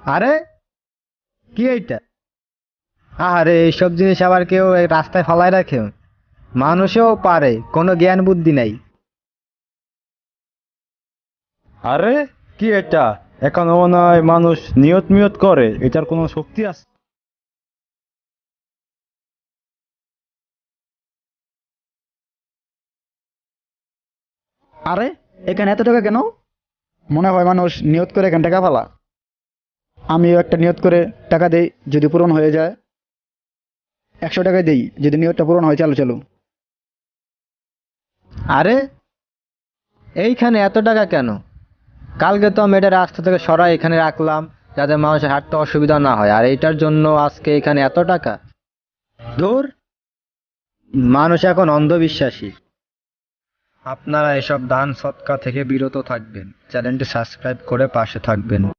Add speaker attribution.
Speaker 1: আরে কি এইটা? আরে এইসব জিনিস আবার কেউ এই রাস্তায় ফালায় রাখে? মানুষও পারে, কোনো জ্ঞান বুদ্ধি নাই।
Speaker 2: আরে কি এটা? এখন মনে হয় মানুষ নিয়ত মিয়ত করে, এটার কোনো শক্তি আছে?
Speaker 3: আরে এখানে এত টাকা কেন? মনে হয় মানুষ নিয়ত করে এখানে টাকা ফালা। আমিও একটা নিয়ত করে টাকা দেই, যদি পূরণ হয়ে যায়। 100 টাকায় দেই, যদি নিয়তটা পূরণ হয়। চালু চালু।
Speaker 1: আরে এইখানে এত টাকা কেন? কালকে তো আমি এটা রাস্তা থেকে সরাই এখানে রাখলাম, যাতে মানুষের হাঁটতে অসুবিধা না হয়, আর এইটার জন্য আজকে এখানে এত টাকা? ধুর, মানুষ এখন অন্ধবিশ্বাসী। আপনারা এসব দান সৎকা থেকে বিরত থাকবেন, চ্যানেলটি সাবস্ক্রাইব করে পাশে থাকবেন।